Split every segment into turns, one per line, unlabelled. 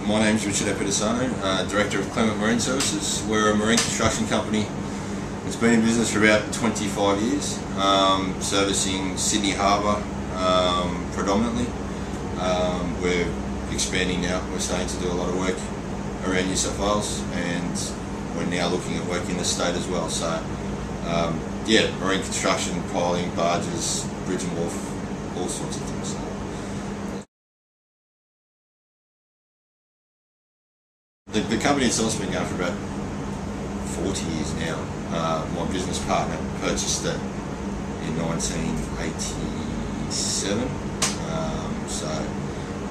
My name's Richard Epidesano, Director of Clement Marine Services. We're a marine construction company. It's been in business for about 25 years, servicing Sydney Harbour predominantly. We're expanding now. We're starting to do a lot of work around New South Wales, and we're now looking at work in the state as well. So, yeah, marine construction, piling, barges, bridge and wharf, all sorts of things. The company itself's been going for about 40 years now. My business partner purchased it in 1987. So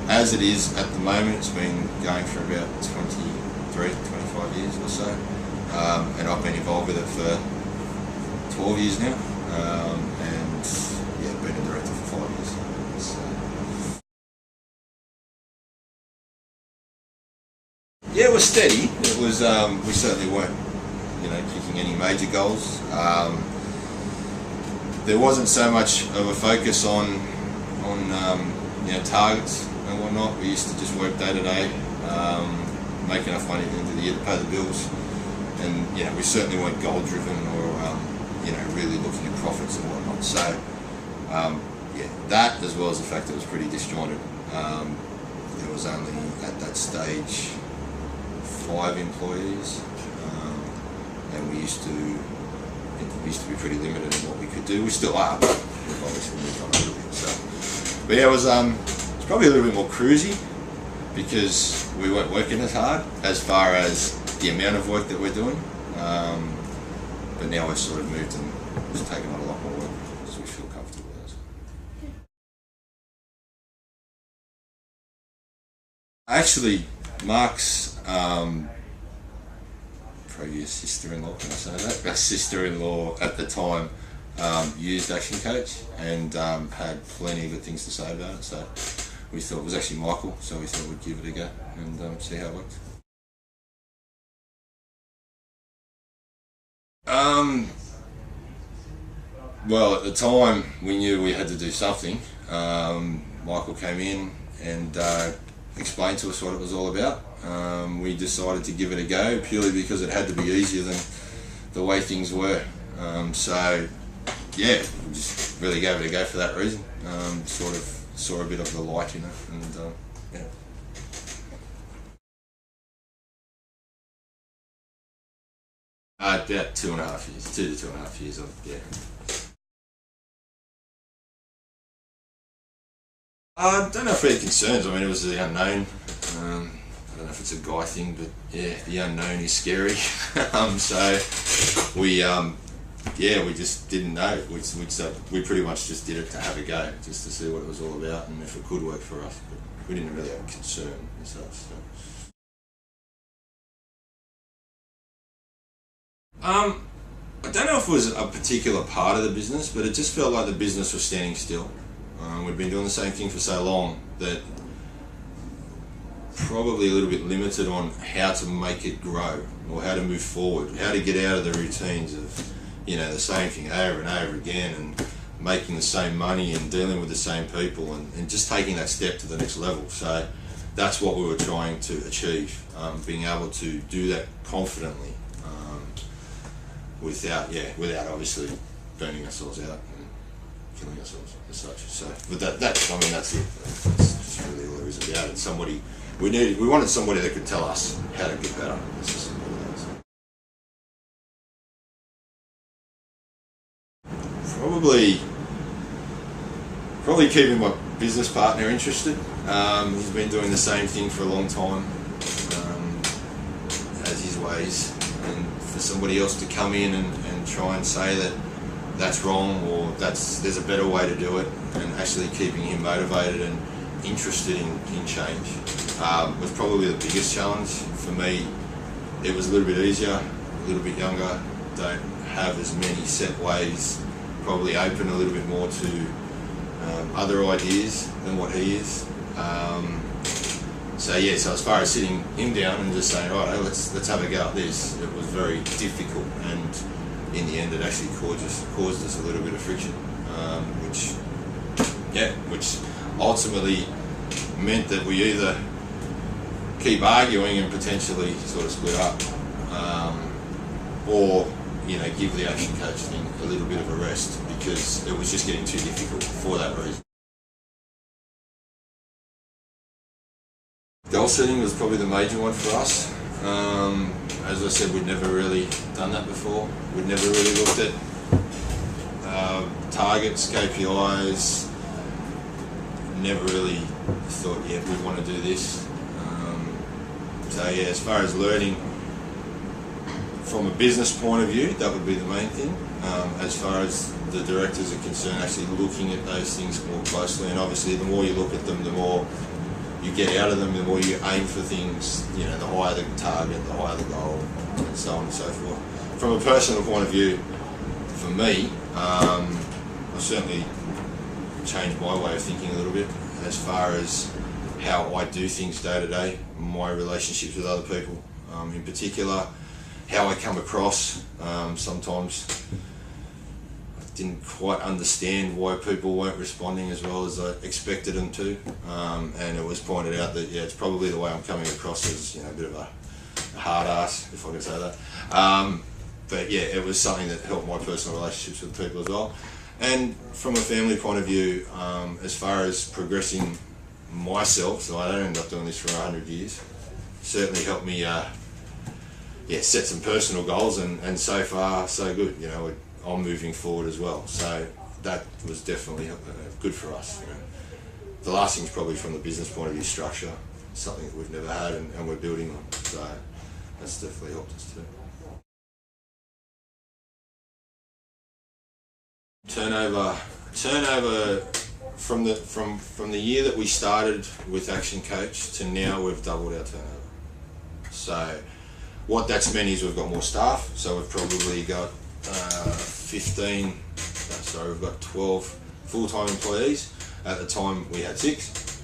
as it is at the moment, it's been going for about 25 years or so. And I've been involved with it for 12 years now. And yeah, been a director for 5 years. Yeah, it was steady. It was. We certainly weren't, kicking any major goals. There wasn't so much of a focus on targets and whatnot. We used to just work day to day, make enough money at the end of the year to pay the bills. And we certainly weren't goal driven or really looking at profits and whatnot. So that as well as the fact that it was pretty disjointed. There was only at that stage 5 employees, and we used to be pretty limited in what we could do. We still are, but we've obviously moved on a little bit. So, but yeah, it's probably a little bit more cruisy because we weren't working as hard as far as the amount of work that we're doing. But now we've sort of moved and just taken on a lot more work, so we feel comfortable with it. Actually, Mark's previous sister-in-law, can I say that? Our sister-in-law at the time used ActionCoach and had plenty of good things to say about it. So we thought it was actually Michael, so we thought we'd give it a go and see how it works. Well, at the time we knew we had to do something. Michael came in and explained to us what it was all about. We decided to give it a go purely because it had to be easier than the way things were. So yeah, we just really gave it a go for that reason. Sort of saw a bit of the light in it, and yeah. About 2.5 years, 2 to 2.5 years of, yeah. I don't know if we had concerns. I mean, it was the unknown. I don't know if it's a guy thing, but yeah, the unknown is scary. So we just didn't know. We pretty much just did it to have a go, just to see what it was all about and if it could work for us. But we didn't really have a concern as such. So. I don't know if it was a particular part of the business, but it just felt like the business was standing still. We've been doing the same thing for so long that probably a little bit limited on how to make it grow or how to move forward, how to get out of the routines of, the same thing over and over again and making the same money and dealing with the same people and just taking that step to the next level. So that's what we were trying to achieve, being able to do that confidently without obviously burning ourselves out and killing ourselves as such. So, but that's it. That's just really all there is about it. We wanted somebody that could tell us how to get better. It's as simple as that. Probably keeping my business partner interested. He's been doing the same thing for a long time, as his ways, and for somebody else to come in and try and say that that's wrong or there's a better way to do it, and actually keeping him motivated and interested in change was probably the biggest challenge for me. It was a little bit easier, a little bit younger, don't have as many set ways, probably open a little bit more to other ideas than what he is. So as far as sitting him down and just saying, right, let's have a go at this, it was very difficult, and in the end it actually caused us a little bit of friction, which ultimately meant that we either keep arguing and potentially sort of split up, or give the action coach thing a little bit of a rest because it was just getting too difficult for that reason. Goal setting was probably the major one for us. As I said, we'd never really done that before. We'd never really looked at targets, KPIs. Never really thought, yeah, we want to do this. So yeah, as far as learning from a business point of view, that would be the main thing. As far as the directors are concerned, actually looking at those things more closely, and obviously the more you look at them, the more you get out of them, the more you aim for things, the higher the target, the higher the goal, and so on and so forth. From a personal point of view, for me, I've certainly changed my way of thinking a little bit as far as how I do things day to day, my relationships with other people, in particular, how I come across. Sometimes I didn't quite understand why people weren't responding as well as I expected them to, and it was pointed out that it's probably the way I'm coming across as a bit of a hard ass, if I can say that. But yeah, it was something that helped my personal relationships with people as well. And from a family point of view, as far as progressing myself, so I don't end up doing this for 100 years, certainly helped me set some personal goals, and so far so good. I'm moving forward as well, so that was definitely good for us. The last thing is probably from the business point of view, structure, something that we've never had and we're building on, so that's definitely helped us too. Turnover from the year that we started with ActionCoach to now, we've doubled our turnover. So what that's meant is we've got more staff, so we've probably got 12 full-time employees. At the time we had 6.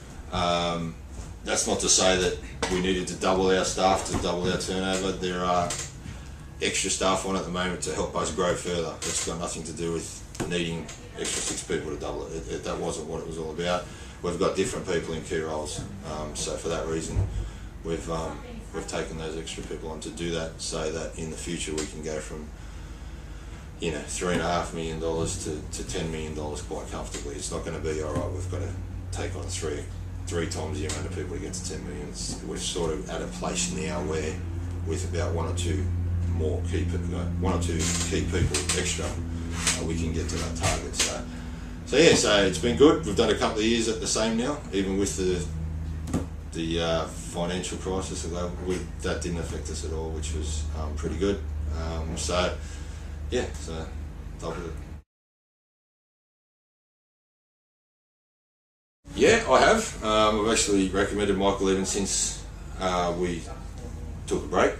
That's not to say that we needed to double our staff to double our turnover. There are extra staff on at the moment to help us grow further. It's got nothing to do with needing extra 6 people to double it. That wasn't what it was all about. We've got different people in key roles, so for that reason we've taken those extra people on to do that, so that in the future we can go from $3.5 million to $10 million quite comfortably. It's not going to be alright, we've got to take on three times the amount of people to get to 10 million. We're sort of at a place now where with about one or two key people extra, we can get to that target. So it's been good. We've done a couple of years at the same now, even with the financial crisis. That didn't affect us at all, which was pretty good. So doubled it. Yeah, I have. I've actually recommended Michael even since we took a break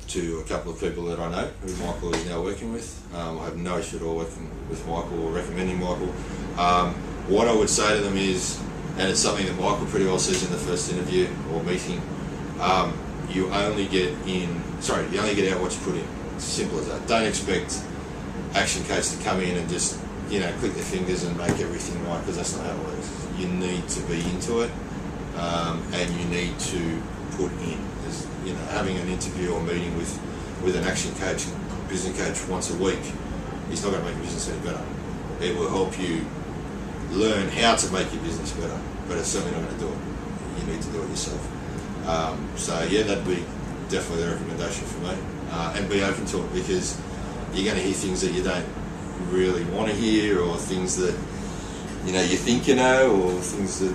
to a couple of people that I know who Michael is now working with. I have no issue at all working with Michael or recommending Michael. What I would say to them is, and it's something that Michael pretty well says in the first interview or meeting, you only get out what you put in. It's as simple as that. Don't expect ActionCoach to come in and just click their fingers and make everything right, because that's not how it works. You need to be into it, and you need to put in. Having an interview or meeting with an ActionCoach, business coach once a week, is not going to make your business any better. It will help you learn how to make your business better, but it's certainly not going to do it. You need to do it yourself. That'd be definitely the recommendation for me, and be open to it, because you're going to hear things that you don't really want to hear, or things that you think or things that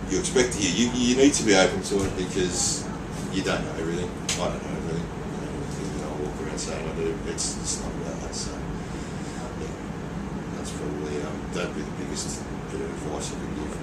you expect to hear. You need to be open to it, because you don't know everything. I don't know everything. I'll walk around saying I do. It's not about that. So that's probably that'd be the biggest bit of advice I could give.